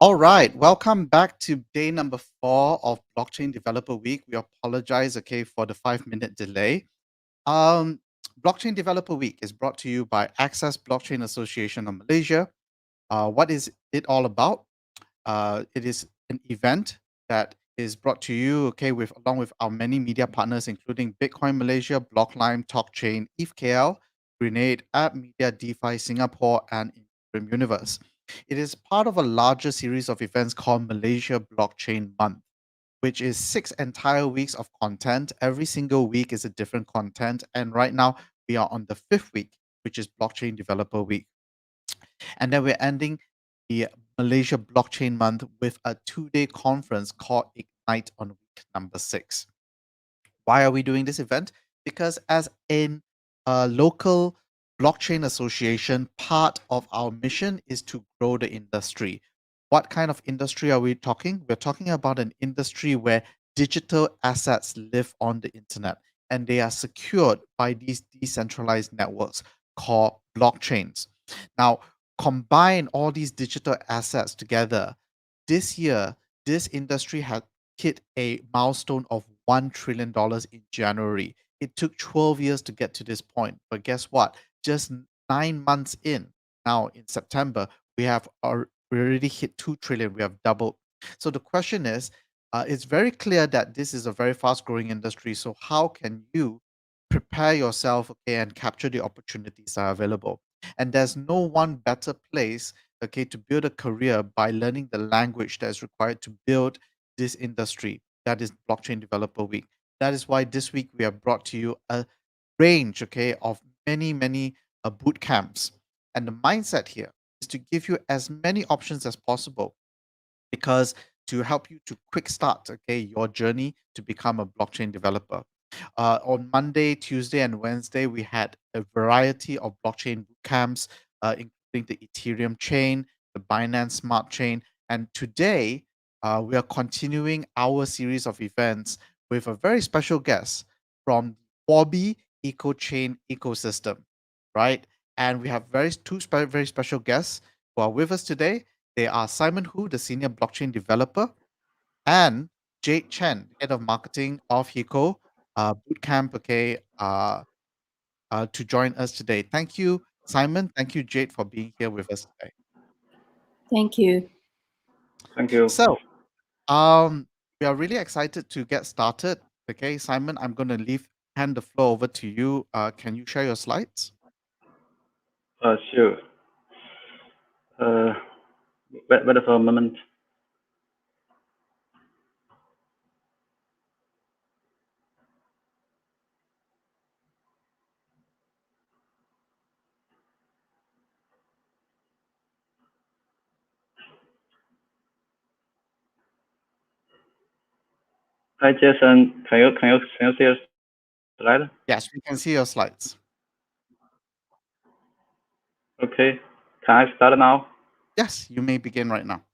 All right, welcome back to day number 4 of Blockchain Developer Week. We apologize, okay, for the 5-minute delay. Um, Blockchain Developer Week is brought to you by Access Blockchain Association of Malaysia. What is it all about? It is an event that is brought to you, okay, with along with our many media partners, including Bitcoin Malaysia, Blocklime, TalkChain, ETHKL, Grenade, App Media, DeFi Singapore, and Imperium Universe. It is part of a larger series of events called Malaysia Blockchain Month, which is 6 entire weeks of content. Every single week is a different content. And right now, we are on the 5th week, which is Blockchain Developer Week. And then we're ending the Malaysia Blockchain Month with a 2-day conference called Ignite on week number 6. Why are we doing this event? Because as a local blockchain association, part of our mission is to grow the industry. What kind of industry are we talking? We're talking about an industry where digital assets live on the internet and they are secured by these decentralized networks called blockchains. Now, combine all these digital assets together. This year, this industry had hit a milestone of $1 trillion in January. It took 12 years to get to this point. But guess what? Just 9 months in, now in September, we already hit 2 trillion. We have doubled. So the question is, it's very clear that this is a very fast growing industry. So how can you prepare yourself, okay, and capture the opportunities that are available? And there's no one better place, okay, to build a career by learning the language that is required to build this industry. That is Blockchain Developer Week. That is why this week we have brought to you a range, okay, of many boot camps. And the mindset here is to give you as many options as possible, because to help you to quick start, okay, your journey to become a blockchain developer. On Monday, Tuesday, and Wednesday, we had a variety of blockchain boot camps, including the Ethereum chain, the Binance Smart Chain, and today we are continuing our series of events with a very special guest from Huobi Eco Chain ecosystem, right? And we have very special guests who are with us today. They are Simon Hu, the senior blockchain developer, and Jade Chen, head of marketing of HECO Bootcamp, okay, to join us today. Thank you, Simon. Thank you, Jade, for being here with us today. Thank you. Thank you. So, we are really excited to get started. Okay, Simon, I'm going to hand the floor over to you. Can you share your slides? Sure. Wait for a moment. Hi, Jason. Can you see your slide? Yes, we can see your slides. Okay. Can I start now? Yes, you may begin right now.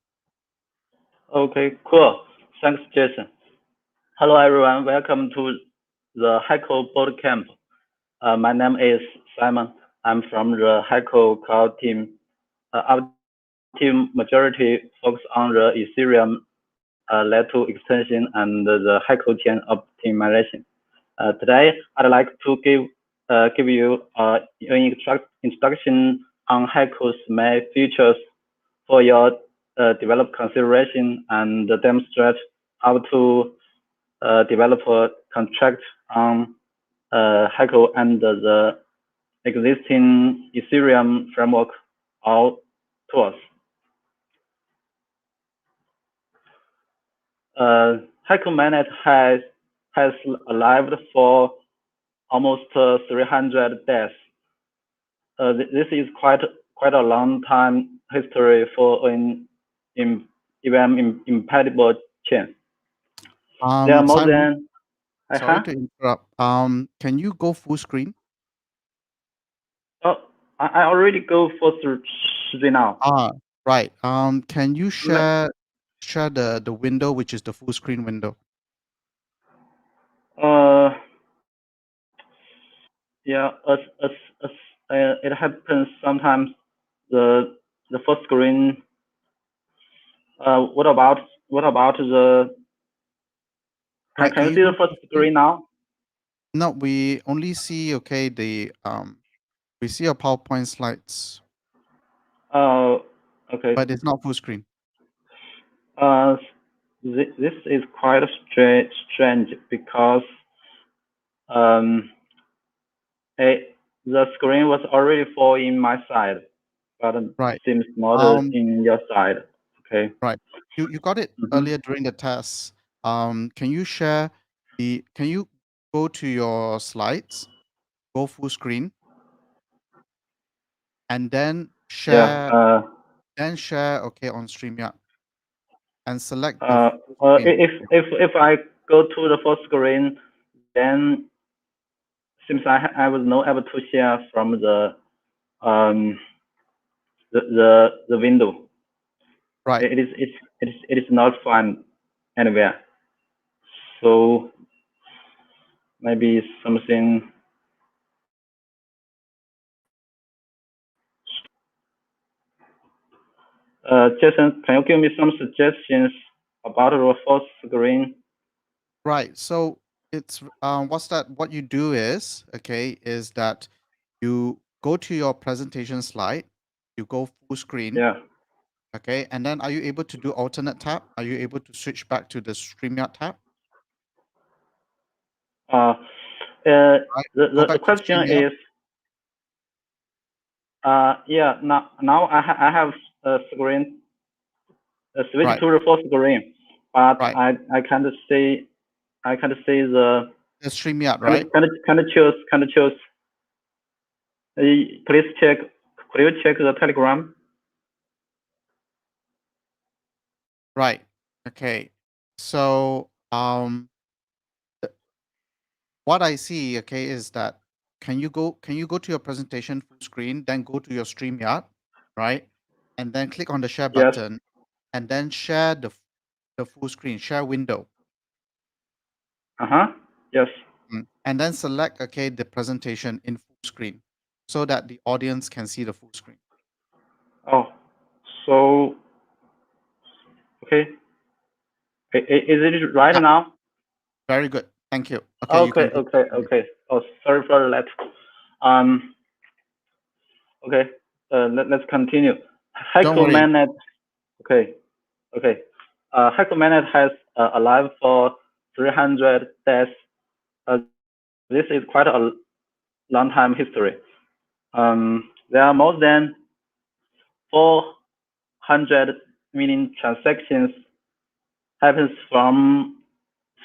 Okay, cool. Thanks, Jason. Hello, everyone. Welcome to the HECO Bootcamp. My name is Simon. I'm from the HECO Cloud team. Our team majority focus on the Ethereum layer 2 extension and the HECO chain optimization. Today, I'd like to give you an introduction on HECO's main features for your develop consideration and demonstrate how to develop a contract on HECO and the existing Ethereum framework or tools. HECO mainnet has lived for almost 300 days. This is quite a long time history for an even impedable chain. There are more Simon, than. sorry to interrupt. Can you go full screen? Oh, I already go for screen now. Right. Can you share the window, which is the full screen window? Yeah, it happens sometimes. The first screen What about the? Right, Can can you you see go the to first the screen? screen now? No, we only see, okay, we see your PowerPoint slides, Okay. but it's not full screen. This is quite strange because the screen was already full in my side, but Right. seems not in your side. Okay. Right. You got it earlier during the test. Can you share can you go to your slides, go full screen, and then share, Yeah. okay, on StreamYard and select the full screen. If I go to the full screen, then seems I was not able to share from um the window. Right. It is not found anywhere. So maybe something. Jason, can you give me some suggestions about the full screen? Right. So it's what you do is, okay, is that you go to your presentation slide, you go full screen, Yeah. okay, and then are you able to do alternate tab? Are you able to switch back to the StreamYard tab? Uh, Right. Go the back to question StreamYard. is, yeah, now I have a screen, switch Right. to the full screen, but Right. I can't see the. The StreamYard, Can right? choose? Please check. Could you check the Telegram? Right. Okay. So what I see, okay, is that can you go to your presentation full screen, then go to your StreamYard, right? And then click on the share Yes. button and then share the full screen, share window. Yes. And then select, okay, the presentation in full screen so that the audience can see the full screen. Oh, so okay. Is it right Yeah, now? very good. Thank you. Okay, you can go. Okay. Oh, sorry for that. Okay. Let's continue. Don't HECO worry. Mainnet. Okay. HECO Mainnet has alive for 300 days. This is quite a long time history. There are more than 400 million transactions happens from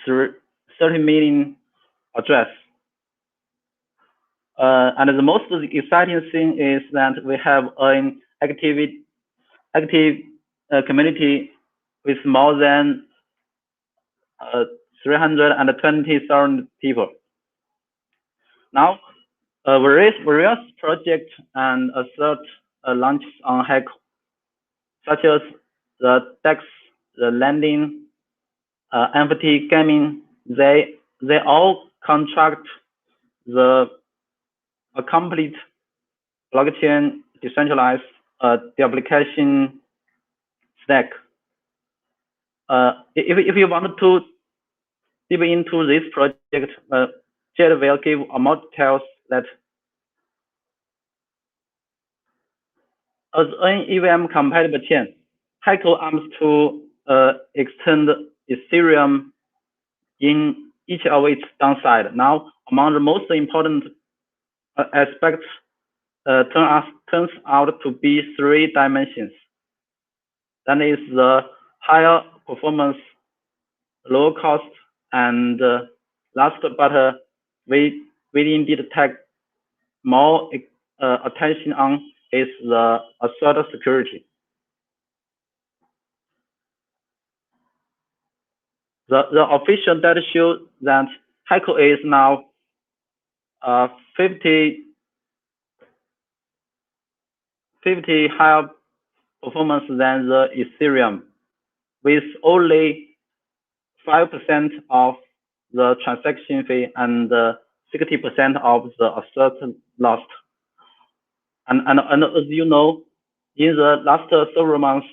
30 million address. And the most exciting thing is that we have an active community with more than 320,000 people. Now, various projects and assets launched on HECO, such as the DEX, the lending, NFT gaming. They all contract the a complete blockchain decentralized application stack. If you want to dive into this project, Jed will give more details that as an EVM compatible chain, HECO aims to extend Ethereum in each of its downside. Now, among the most important aspects turns out to be three dimensions. That is the higher performance, low cost, and last but we indeed take more attention on is the asset security. The official data shows that HECO is now 50 higher performance than the Ethereum, with only 5% of the transaction fee and 60% of the asset lost. And as you know, in the last several months,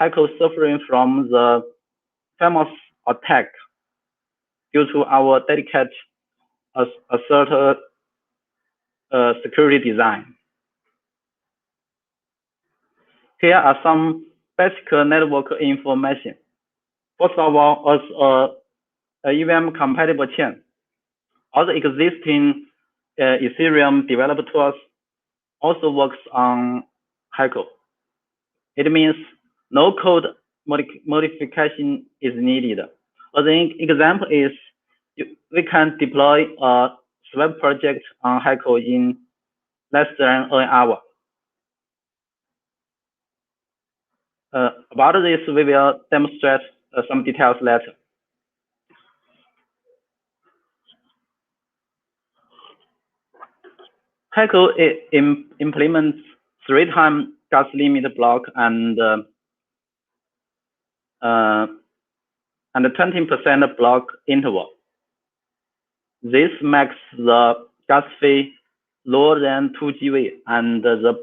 HECO suffering from the famous attack due to our dedicated asserted security design. Here are some basic network information. First of all, as a EVM compatible chain, all the existing Ethereum developer tools also works on HECO. It means no code modification is needed. As an example is, we can deploy a swap project on HECO in less than an hour. About this, we will demonstrate some details later. HECO implements 3-time gas limit block and 20% block interval. This makes the gas fee lower than 2 GV, and the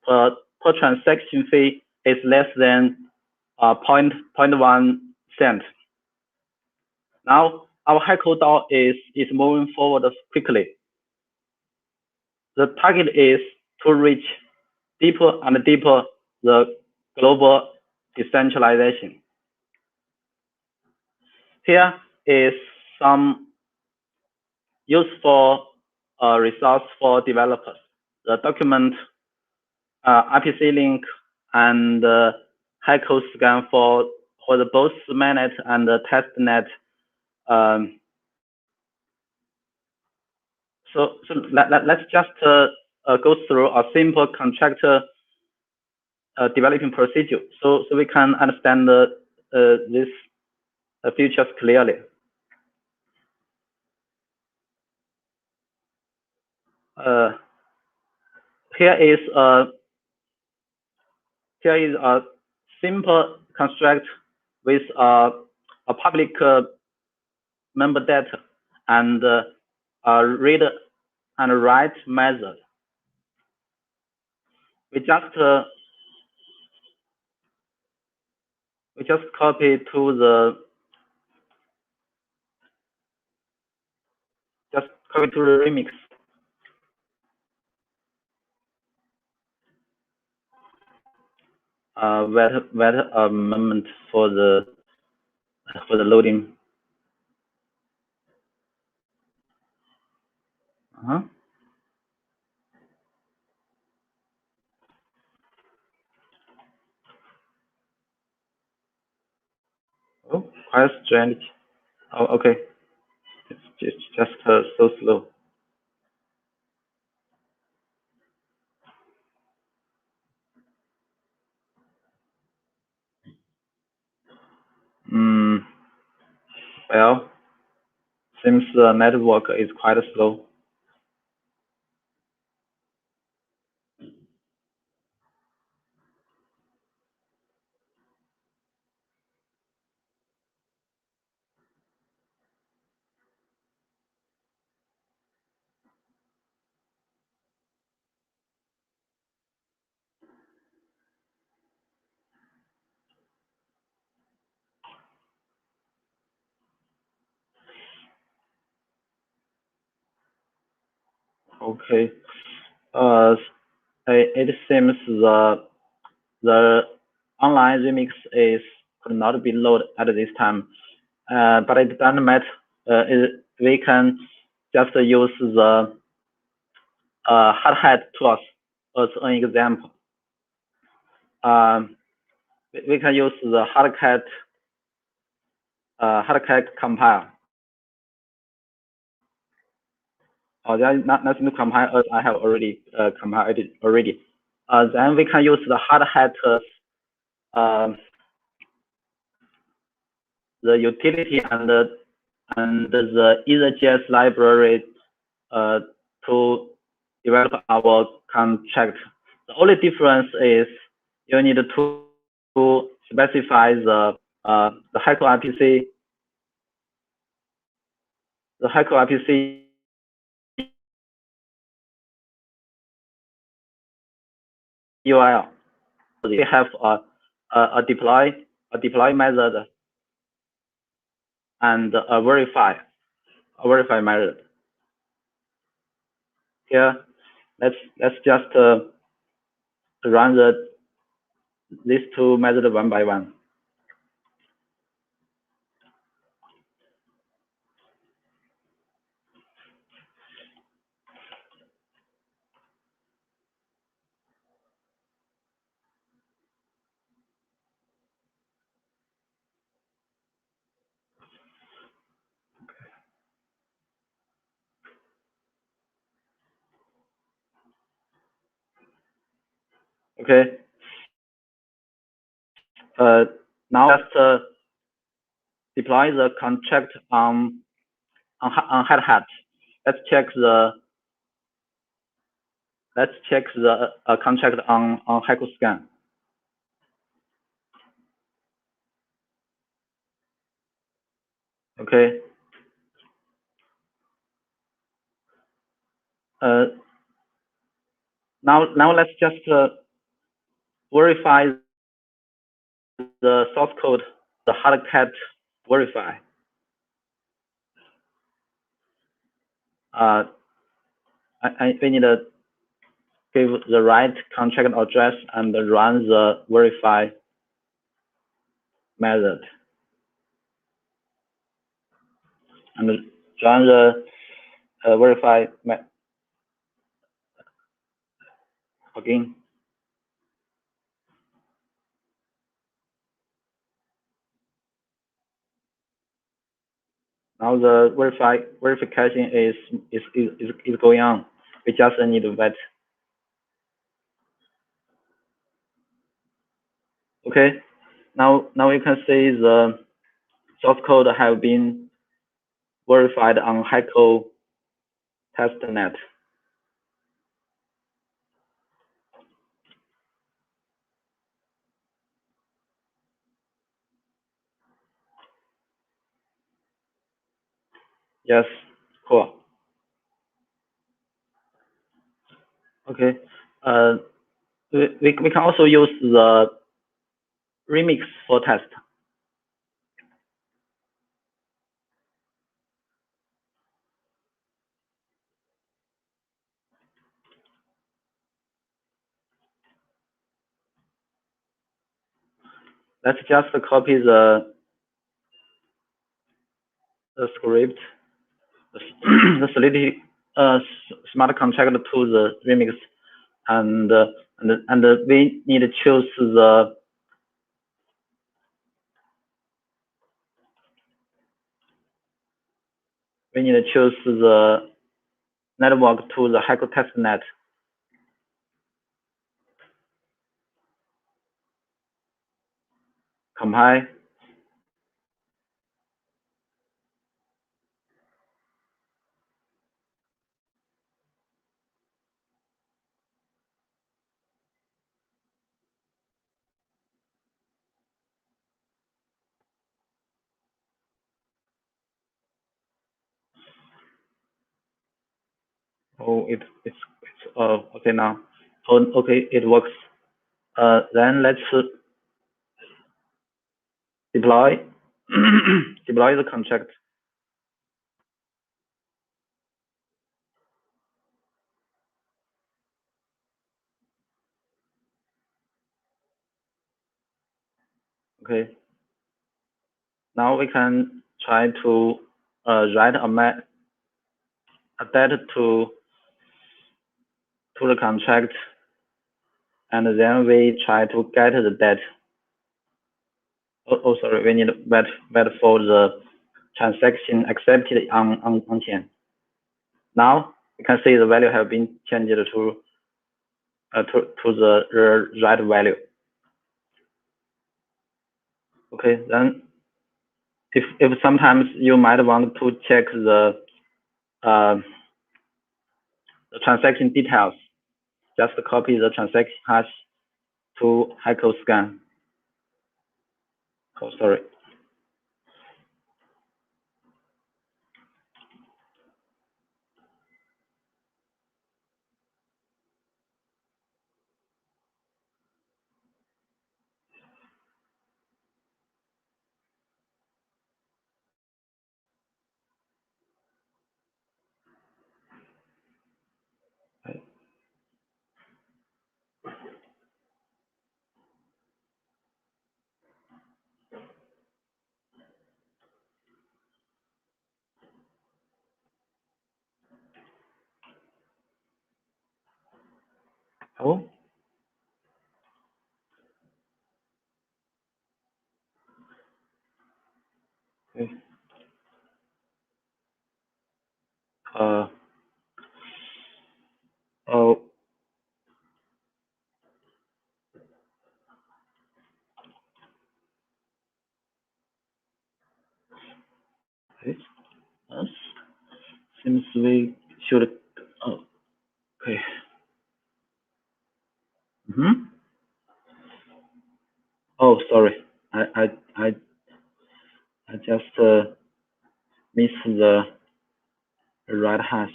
per transaction fee is less than 0.1 cent. Now our HECO DAO is moving forward quickly. The target is to reach deeper and deeper the global decentralization. Here is some useful resource for developers. The document, RPC link, and HECO scan for the both mainnet and the testnet. So let's just go through a simple contractor developing procedure, so we can understand these features clearly. Here is a simple construct with a public member data and a read and write method. We just copy to the remix. Wait a moment for the loading. Oh, quite strange. Oh, okay. It's just so slow. Well, seems the network is quite slow. Okay. It seems the online remix could not be loaded at this time, but it doesn't matter. We can just use the hard hat tools as an example. We can use the hard hat compile. There is nothing to compile as I have already compiled it already. Then we can use the hard hat the utility and the EtherJS library to develop our contract. The only difference is you need to specify the HECO RPC, URL. We have a deploy method and a verify method. Here, let's just run these two methods one by one. Okay. Now let's deploy the contract on Hat. Let's check the contract on HECO scan. Okay. Now let's just verify the source code, the hard cat verify. We need to give the right contract address and run the verify method. And run the verify again. Now the verification is going on. We just need to wait. Okay. Now you can see the source code have been verified on HECO testnet. Yes, cool. Okay. We can also use the remix for test. Let's just copy the script, the Solidity smart contract to the remix, and we need to choose the network to the HECO testnet. Compile. Oh, it's okay now. Oh, okay, it works. Then let's deploy deploy the contract. Okay. Now we can try to write a data to the contract, and then we try to get the data. Oh, sorry, we need to wait for the transaction accepted on chain. Now you can see the value have been changed to the right value. Okay, then if sometimes you might want to check the transaction details, just copy the transaction hash to HECO scan. Oh, sorry. Oh. Okay. Oh. Okay. Yes. Seems we should. Oh. Okay. Mm-hmm. Oh, sorry. I just missed the right hash.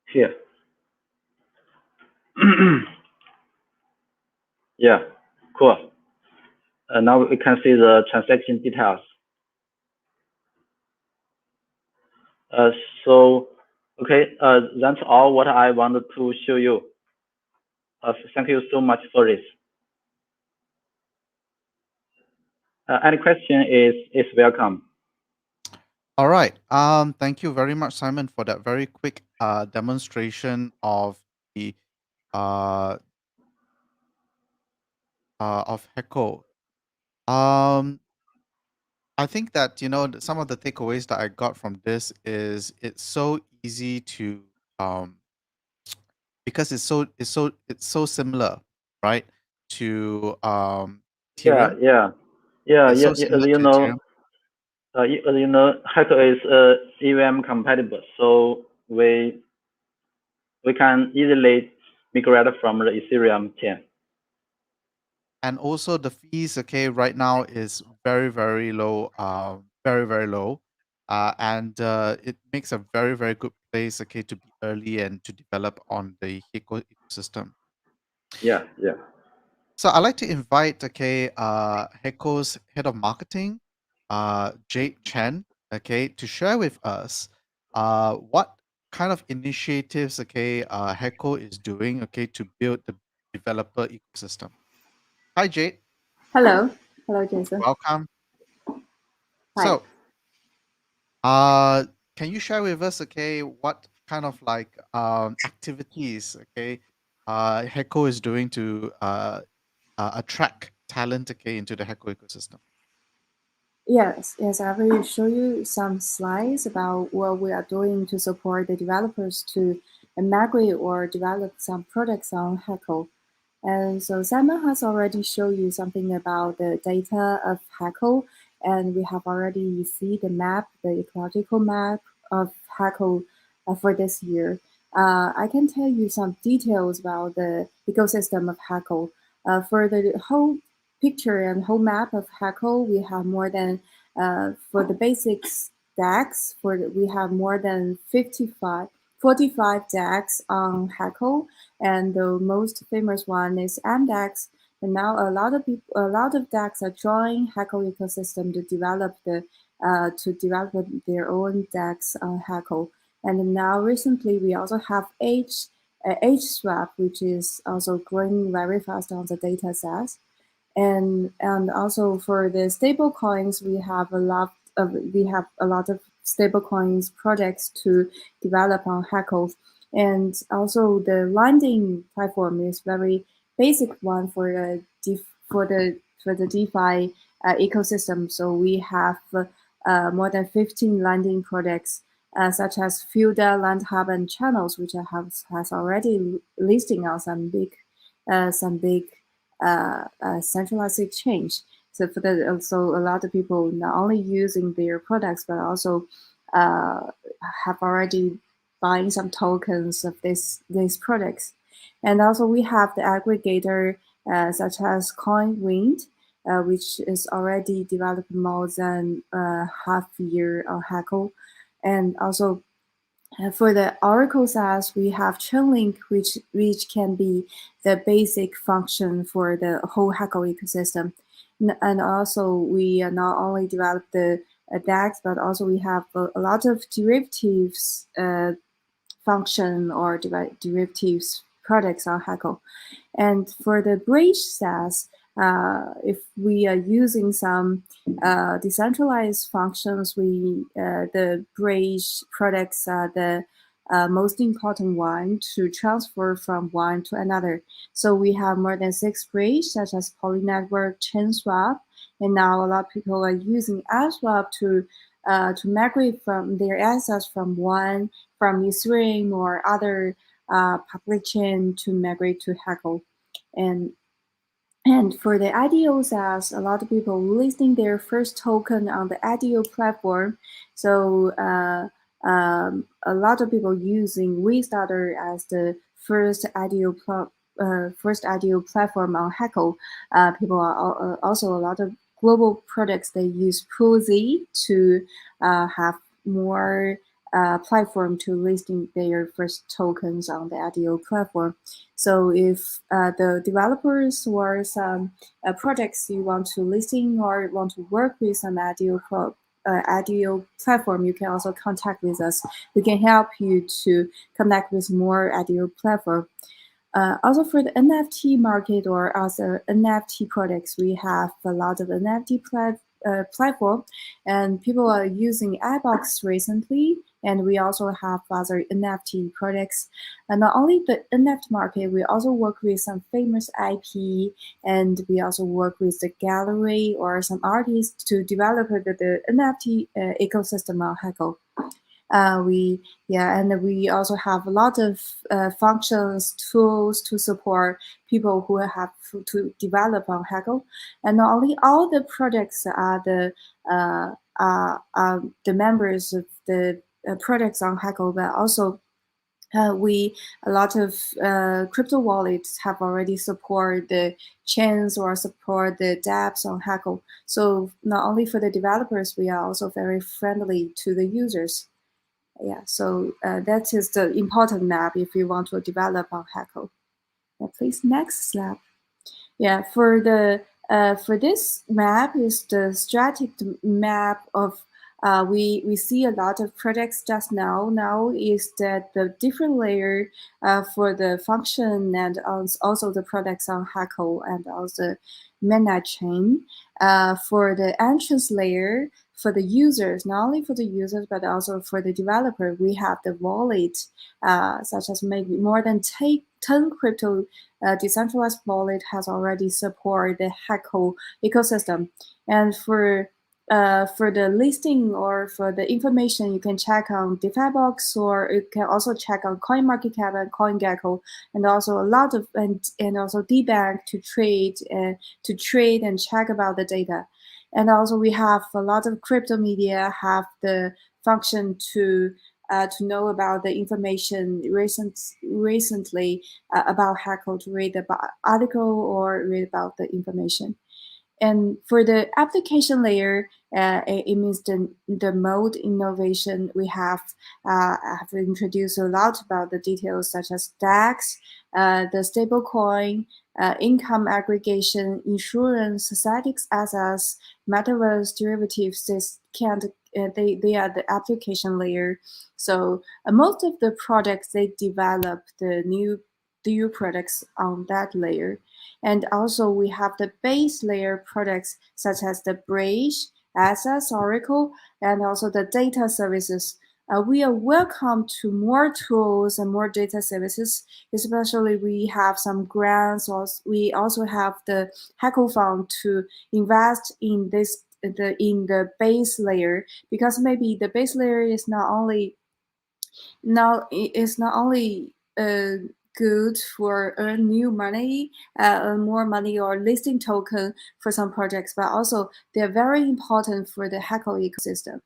Here. Yeah. Cool. Now we can see the transaction details. Uh, so, okay, that's all what I wanted to show you. Thank you so much for this. Any question is welcome. All right. Thank you very much, Simon, for that very quick demonstration of the of HECO. I think that some of the takeaways that I got from this is it's so easy to because it's so similar, right? To Yeah, Ethereum. yeah, yeah, It's yeah. so similar You to know, Ethereum. you know, Hackle is EVM compatible, so we can easily migrate from the Ethereum chain. And also the fees, okay, right now is very, very low, very, very low. And it makes a very, very good place, okay, to be early and to develop on the HECO ecosystem. Yeah, yeah. So I'd like to invite, okay, HECO's head of marketing, Jade Chen, okay, to share with us what kind of initiatives, okay, HECO is doing, okay, to build the developer ecosystem. Hi, Jade. Hello. Hello, Jason. Welcome. Hi. So, can you share with us, okay, what kind of like activities, okay, HECO is doing to attract talent, okay, into the HECO ecosystem? Yes, I will show you some slides about what we are doing to support the developers to migrate or develop some products on Hackle. And so Simon has already shown you something about the data of Hackle, and we have already seen the map, the ecological map of Hackle for this year. I can tell you some details about the ecosystem of Hackle. For the whole picture and whole map of Hackle, we have more than, for the basics DAX, we have more than 45 DAX on Hackle, and the most famous one is MDAX. And now a lot of people, a lot of DAX are joining HECO ecosystem to develop their own DAX on HECO. And now recently we also have HSwap, which is also growing very fast on the data set. And also for the stable coins, we have a lot of stable coins projects to develop on Hackle. And also the lending platform is very basic one for the DeFi ecosystem. So we have more than 15 lending projects, such as Fuda, Land Hub, and Channels, which has already listing on some big centralized exchange. So a lot of people not only using their products but also have already buying some tokens of these products. And also we have the aggregator such as CoinWind, which is already developed more than half year on Hackle. And also for the Oracle SaaS, we have Chainlink, which can be the basic function for the whole Hackle ecosystem. And also, we not only develop the DAX, but also we have a lot of derivatives function or derivatives products on Hackle. And for the bridge SaaS, if we are using some decentralized functions, the bridge products are the most important one to transfer from one to another. So we have more than 6 bridges, such as Polynetwork, ChainSwap, and now a lot of people are using AppSwap to migrate from their assets from Ethereum or other public chain to migrate to Hackle. And for the IDOs, as a lot of people listing their first token on the IDO platform, so a lot of people using WeStarter as the first IDO platform on Hackle. People are also a lot of global products. They use ProZ to have more platform to listing their first tokens on the IDO platform. So if the developers or some projects you want to listing or want to work with some IDO platform, you can also contact with us. We can help you to connect with more IDO platform. Also for the NFT market or other NFT products, we have a lot of NFT platform, and people are using iBox recently, and we also have other NFT products. And not only the NFT market, we also work with some famous IP, and we also work with the gallery or some artists to develop the NFT ecosystem on Hackle. We also have a lot of functions, tools to support people who have to develop on Hackle. And not only all the projects are the members of the projects on Hackle, but also a lot of crypto wallets have already support the chains or support the dApps on Hackle. So not only for the developers, we are also very friendly to the users. Yeah, so that is the important map if you want to develop on Hackle. Please, next slide. Yeah, for this map is the strategic map of we see a lot of projects just now. Now is that the different layer for the function and also the products on Hackle and also mainnet chain. For the entrance layer, for the users, not only for the users, but also for the developer, we have the wallet, such as maybe more than 10 crypto decentralized wallet has already supported the HECO ecosystem. And for the listing or for the information, you can check on DeFiBox, or you can also check on CoinMarketCap and CoinGecko, and also a lot of and also DBank to trade and check about the data. And also we have a lot of crypto media have the function to know about the information recently about Hackle, to read about article or read about the information. And for the application layer, it means the mode innovation. We have introduced a lot about the details such as DAX, the stablecoin, income aggregation, insurance, static assets, metaverse derivatives. They are the application layer. So most of the projects, they develop the new products on that layer. And also we have the base layer products such as the Bridge, Access, Oracle, and also the data services. We are welcome to more tools and more data services, especially we have some grants, or we also have the Hackle Fund to invest in the base layer, because maybe the base layer is not only good for earn new money, earn more money or listing token for some projects, but also they're very important for the Hackle ecosystem.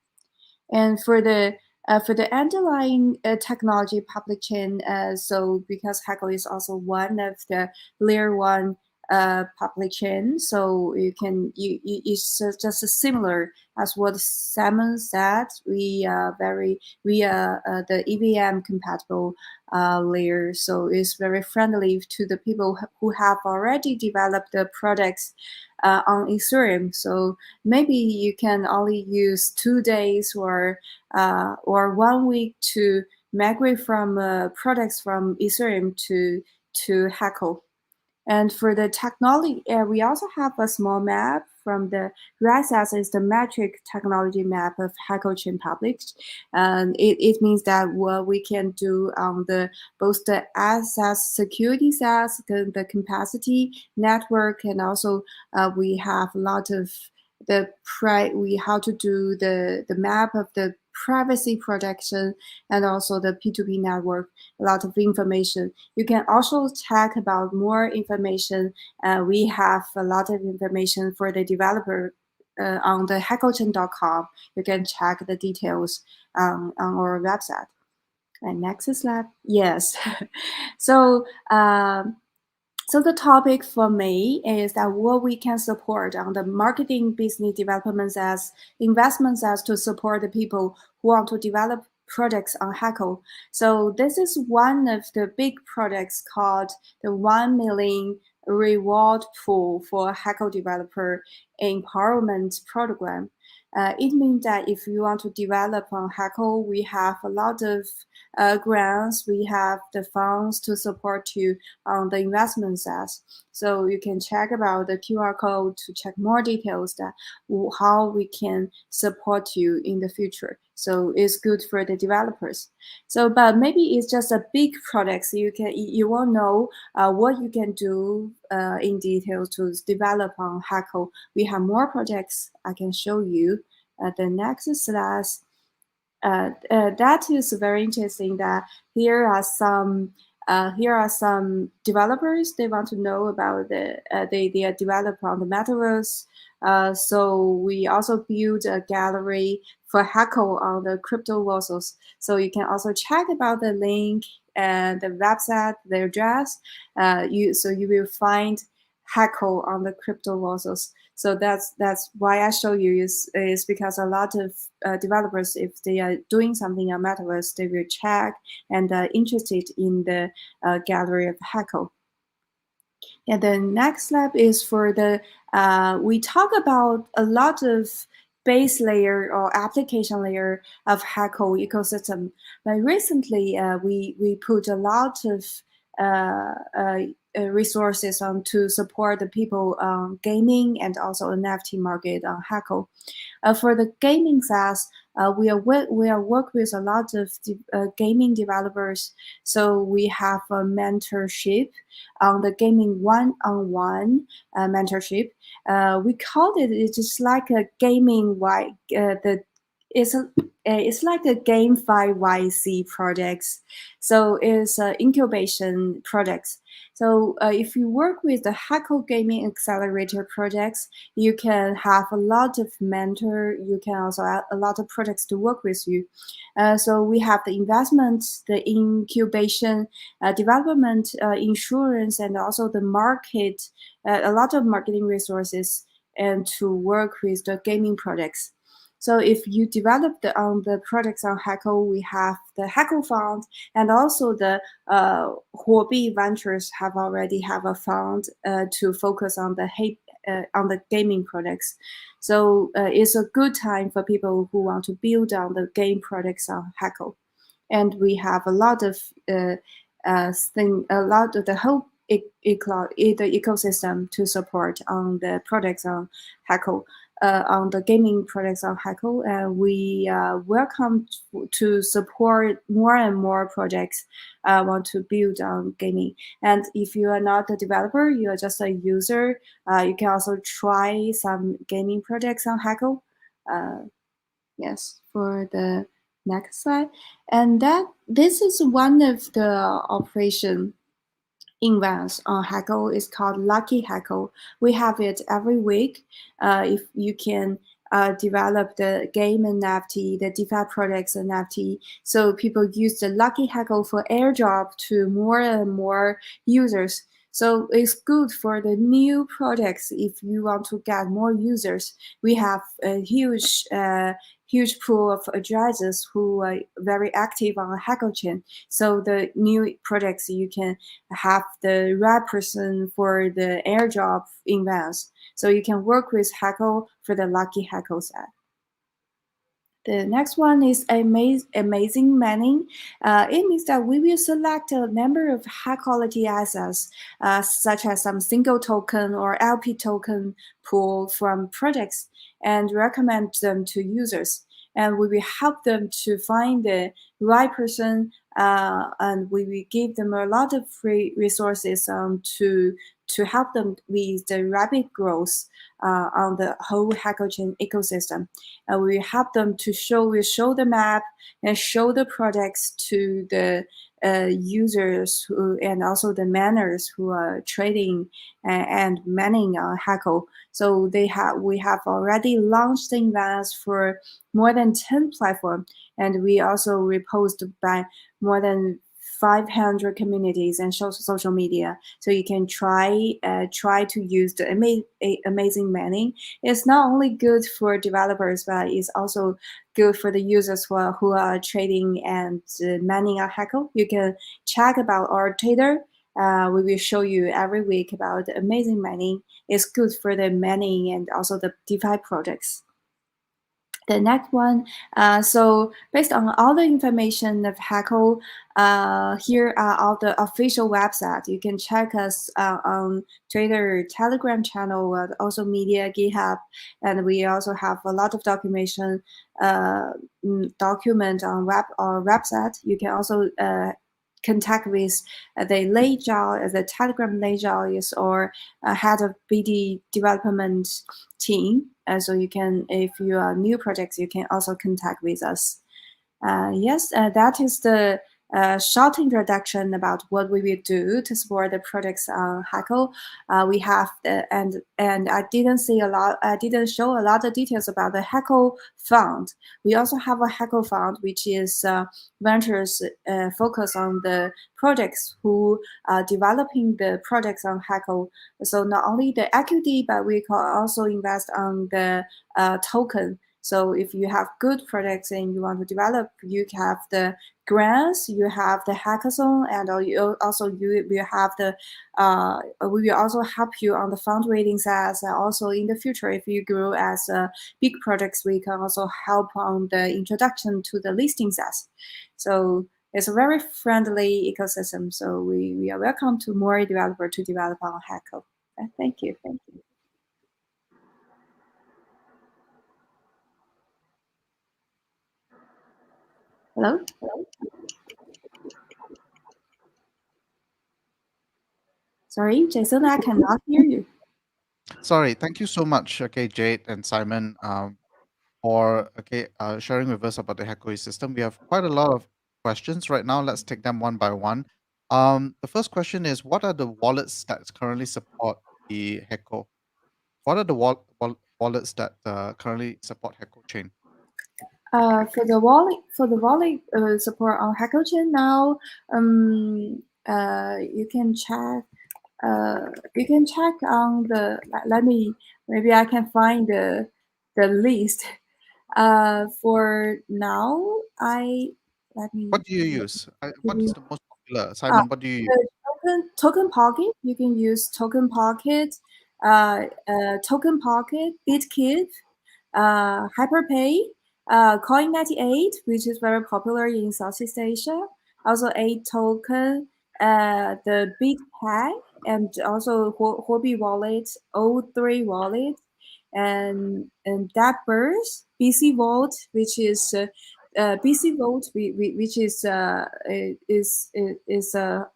And for the underlying technology public chain, so because Hackle is also one of the layer 1 public chain, so it's just similar as what Simon said. We are the EVM compatible layer, so it's very friendly to the people who have already developed the products on Ethereum. So maybe you can only use 2 days or 1 week to migrate from products from Ethereum to Hackle. And for the technology, we also have a small map from the right side is the metric technology map of HECO Chain published. And it means that what we can do on the both the asset security side, the capacity network, and also we have a lot of how to do the map of the privacy protection and also the P2P network, a lot of information. You can also check about more information. We have a lot of information for the developer on the hackathon.com. You can check the details on our website. And next slide. Yes. So so the topic for me is that what we can support on the marketing business developments as investments as to support the people who want to develop products on Hackle. So this is one of the big products called the 1 million reward pool for Hackle developer empowerment program. It means that if you want to develop on Hackle, we have a lot of grants, we have the funds to support you on the investment side. So you can check about the QR code to check more details that how we can support you in the future. So it's good for the developers. So, but maybe it's just a big product. So you won't know what you can do in detail to develop on Hackle. We have more projects I can show you. The next slide. That is very interesting. That here are some developers. They want to know about they are developed on the metaverse. So we also build a gallery for Hackle on the crypto vaults. So you can also check about the link and the website, the address. So you will find Hackle on the crypto vaults. So that's why I show you is because a lot of developers, if they are doing something on metaverse, they will check and interested in the gallery of Hackle. And the next slide is for the we talk about a lot of base layer or application layer of HECO ecosystem. But recently, we put a lot of resources on to support the people gaming and also NFT market on HECO. For the gaming SaaS, we are work with a lot of gaming developers. So we have a mentorship on the gaming one-on-one mentorship. We called it's just like a gaming it's like a GameFi YC projects. So it's incubation projects. So if you work with the Hackle Gaming Accelerator projects, you can have a lot of mentor. You can also have a lot of projects to work with you. So we have the investment, the incubation, development, insurance, and also the market, a lot of marketing resources, and to work with the gaming projects. So if you develop the products on Hackle, we have the Hackle Fund, and also the Huobi Ventures already have a fund to focus on the gaming products. So it's a good time for people who want to build on the game products on Hackle. And we have a lot of the whole the ecosystem to support on the products on Hackle. On the gaming products on Hackle, we welcome to support more and more projects want to build on gaming. And if you are not a developer, you are just a user, you can also try some gaming projects on Hackle. Yes, for the next slide. And this is one of the operation events on Hackle. Is called Lucky Hackle. We have it every week. If you can develop the game NFT, the DeFi products NFT, so people use the Lucky Hackle for airdrop to more and more users. So it's good for the new projects. If you want to get more users, we have a huge pool of addresses who are very active on Hackle chain. So the new projects, you can have the right person for the airdrop events. So you can work with Hackle for the Lucky Hackle set. The next one is amazing manning. It means that we will select a number of high quality assets, such as some single token or LP token pool from projects, and recommend them to users. And we will help them to find the right person, and we will give them a lot of free resources to help them with the rapid growth on the whole HECO Chain ecosystem. We help them to show the map and show the projects to the users and also the miners who are trading and manning on HECO. So we have already launched events for more than 10 platforms, and we also reposted by more than 500 communities and social media. So you can try to use the amazing manning. It's not only good for developers, but it's also good for the users who are trading and manning a HECO. You can check about our Twitter. We will show you every week about the amazing manning. It's good for the manning and also the DeFi projects. The next one, so based on all the information of HECO, here are all the official websites. You can check us on Twitter, Telegram channel, also media, GitHub, and we also have a lot of document on our website. You can also contact with the Lei Zhao, the Telegram Lei Zhao is or head of BD development team. So you can, if you are new projects, you can also contact with us. Yes, that is the short introduction about what we will do to support the projects on HECO. We have and I didn't show a lot of details about the HECO fund. We also have a HECO fund, which is ventures focus on the projects who are developing the projects on HECO. So not only the equity, but we can also invest on the token. So if you have good projects and you want to develop, you have the grants, you have the hackathon, and you will have the we will also help you on the fundraising side. And also in the future, if you grow as big projects, we can also help on the introduction to the listing side. So it's a very friendly ecosystem. So we are welcome to more developers to develop on HECO. Thank you. Thank you. Hello? Sorry, Jason, I cannot hear you. Sorry. Thank you so much, okay, Jade and Simon, for sharing with us about the HECO Ecosystem. We have quite a lot of questions right now. Let's take them one by one. The first question is, what are the wallets that currently support the HECO? What are the wallets that currently support HECO chain? For the wallet support on HECO Chain now, you can check. You can check on the. Maybe I can find the list. For now, let me. What do you use? What is the most popular? Ah, Simon, what do you use? the token pocket. You can use token pocket, Bitkit, Hyperpay, Coin98, which is very popular in Southeast Asia. Also, a token, the Bitpay, and also Huobi wallet, O3 wallet, and that burst, BC Vault, which is BC Vault, which is a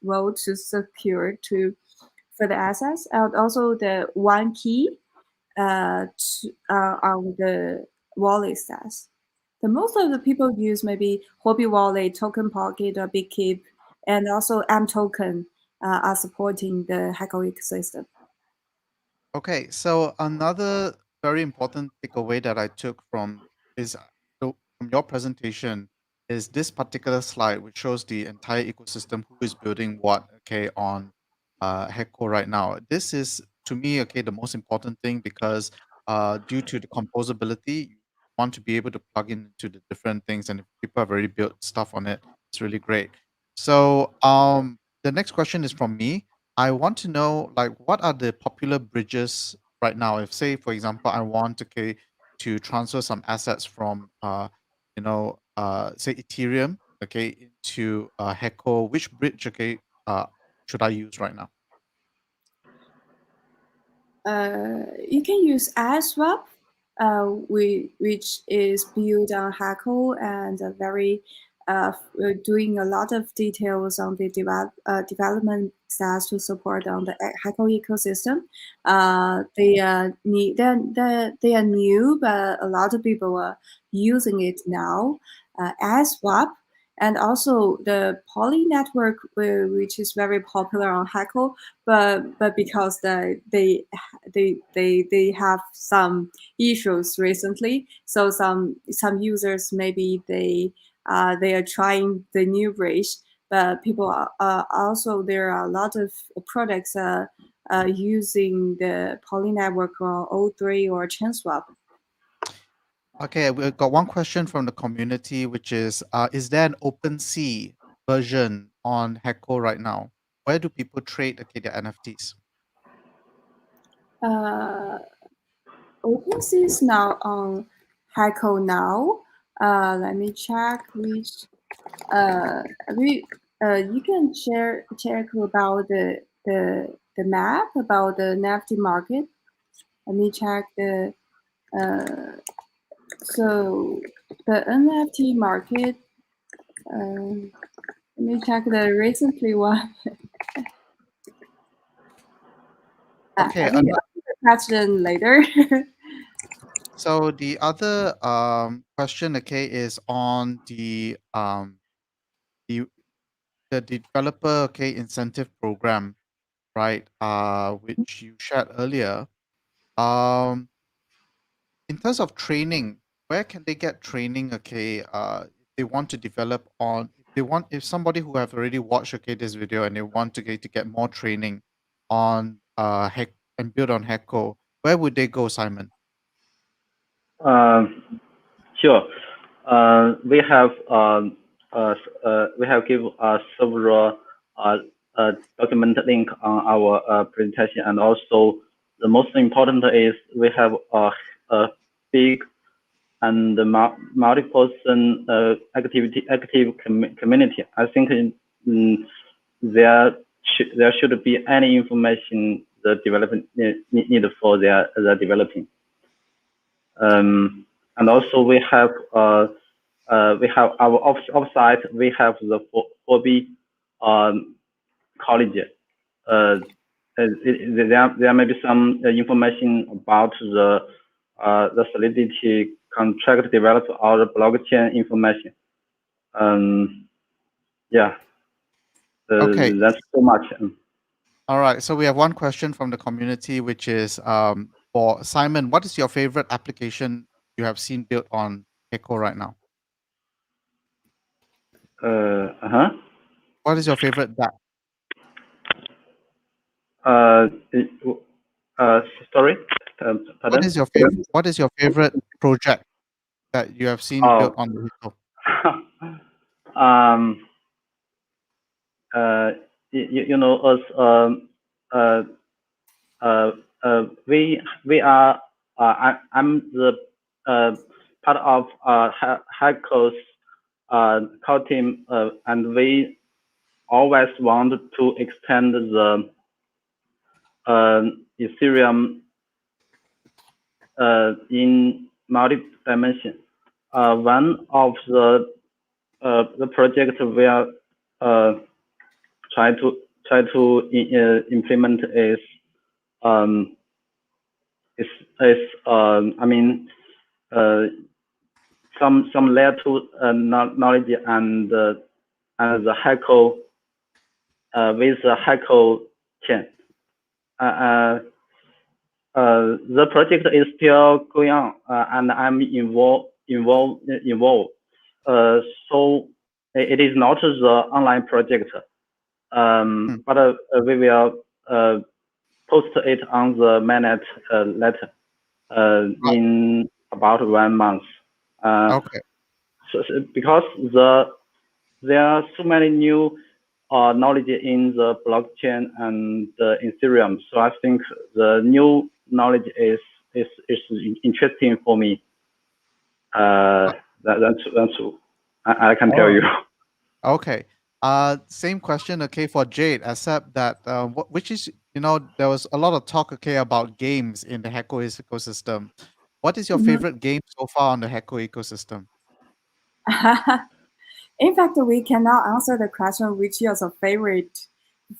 vault to secure for the assets, and also the one key on the wallet stats. The most of the people use maybe Huobi Wallet, Token Pocket, or BitKeep, and also M Token are supporting the HECO ecosystem. Okay, so another very important takeaway that I took from your presentation is this particular slide, which shows the entire ecosystem, who is building what, okay, on HECO right now. This is, to me, okay, the most important thing because due to the composability, you want to be able to plug into the different things, and if people have already built stuff on it, it's really great. So the next question is from me. I want to know, like, what are the popular bridges right now? If, say, for example, I want to transfer some assets from say Ethereum, okay, into HECO, which bridge, okay, should I use right now? You can use AddSwap, which is built on Hackle and doing a lot of details on the development stats to support on the HECO ecosystem. They are new, but a lot of people are using it now. AddSwap. And also the Poly network, which is very popular on Hackle, but because they have some issues recently, so some users maybe they are trying the new bridge, but people are also there are a lot of products using the Poly network or O3 or ChainSwap. Okay, we've got one question from the community, which is there an OpenSea version on HECO right now? Where do people trade, okay, their NFTs? OpenSea is now on HECO now. Let me check which. You can check about the map about the NFT market. Let me check the so the NFT market. Let me check the recently one. Okay, I think question later. so the other question, okay, is on the developer, okay, incentive program, right? Which you shared earlier. In terms of training, where can they get training, okay, if they want to develop on, if somebody who have already watched, okay, this video and they want to get more training on and build on HECO, where would they go, Simon? Sure. We have given several document link on our presentation, and also the most important is we have a big and multi-person active community. I think there should be any information the development need for their developing. And also we have our offsite. We have the Huobi college. There may be some information about the Solidity contract developer or the blockchain information. Yeah. Okay. That's so much. All right. So we have one question from the community, which is for Simon. What is your favorite application you have seen built on HECO right now? What is your favorite DApp? Sorry. What is your favorite project that you have seen built on the HECO? You know, we are. I'm the part of HECO's core team, and we always want to extend the Ethereum in multi-dimension. One of the projects we are try to implement is I mean some layer 2 knowledge and the HECO with the HECO chain. The project is still going on, and I'm involved. So it is not the online project, but we will post it on the mainnet later in about 1 month. Okay. So because there are so many new knowledge in the blockchain and Ethereum, so I think the new knowledge is interesting for me. That's I can tell you. Okay. Same question, okay, for Jade, except that which is, there was a lot of talk, okay, about games in the HECO ecosystem. What is your favorite game so far on the HECO ecosystem? In fact, we cannot answer the question which is your favorite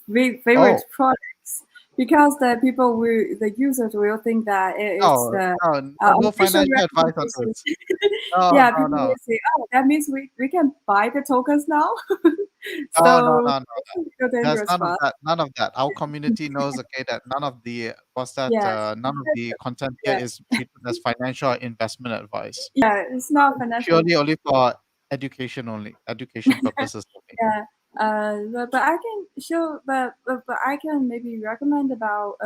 Oh, products, because the users will think that it's no, the no official financial advice on recommendation. this. No, Yeah, no, people no. will say, oh, that means we can buy the tokens now. No, no, So no, no. it's a little There's dangerous none of for us. that. None of that. Our community knows, okay, that none of the Yes. none of the content here Yeah. is treated as financial or investment advice. Yeah, it's not financial. Purely only for education purposes only. Yeah, but I can show, but I can maybe recommend about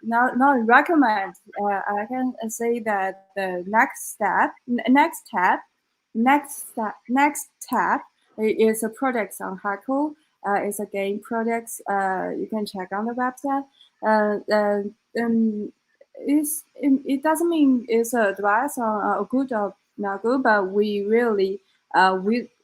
not recommend. I can say that the next step is a product on Hackle. It's a game product. You can check on the website. It doesn't mean it's a advice on good or not good, but we really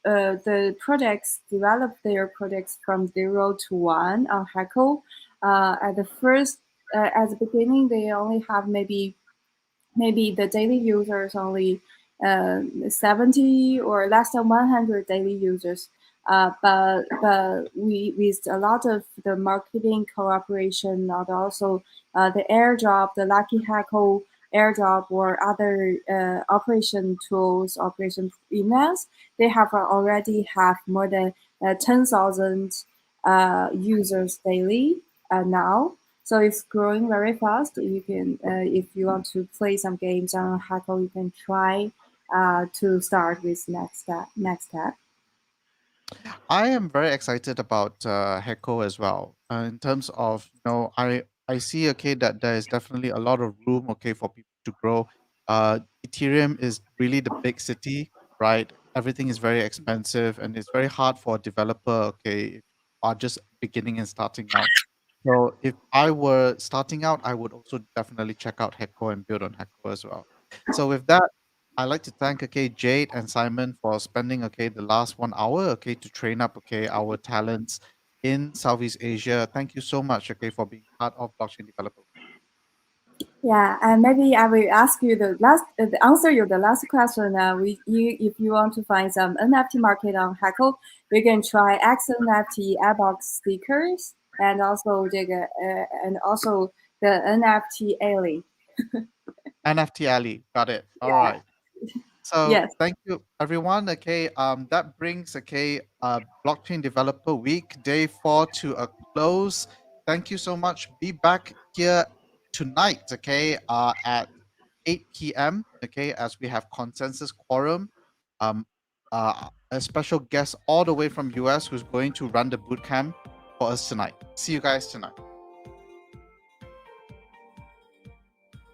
the projects develop their projects from 0 to 1 on Hackle. At the first, at the beginning, they only have maybe the daily users only 70 or less than 100 daily users. But we with a lot of the marketing cooperation and also the airdrop, the Lucky Hackle airdrop or other operation tools, operation events, they have already have more than 10,000 users daily now. So it's growing very fast. You can, if you want to play some games on Hackle, you can try to start with next step. Next step. I am very excited about HECO as well. In terms of, I see, okay, that there is definitely a lot of room, okay, for people to grow. Ethereum is really the big city, right? Everything is very expensive and it's very hard for a developer, okay, if you are just beginning and starting out. So if I were starting out, I would also definitely check out HECO and build on HECO as well. So with that, I'd like to thank, okay, Jade and Simon for spending, okay, the last 1 hour, okay, to train up, okay, our talents in Southeast Asia. Thank you so much, okay, for being part of Blockchain Developer. Yeah, and maybe I will ask you answer you the last question. If you want to find some NFT market on Hackle, you can try XNFT Airbox stickers and also the NFT Alley. NFT Alley, got it. All Yeah. right. So Yes. thank you, everyone. Okay, that brings, okay, Blockchain Developer Week Day 4 to a close. Thank you so much. Be back here tonight, okay, at 8 p.m. Okay, as we have consensus quorum. A special guest all the way from US who's going to run the bootcamp for us tonight. See you guys tonight.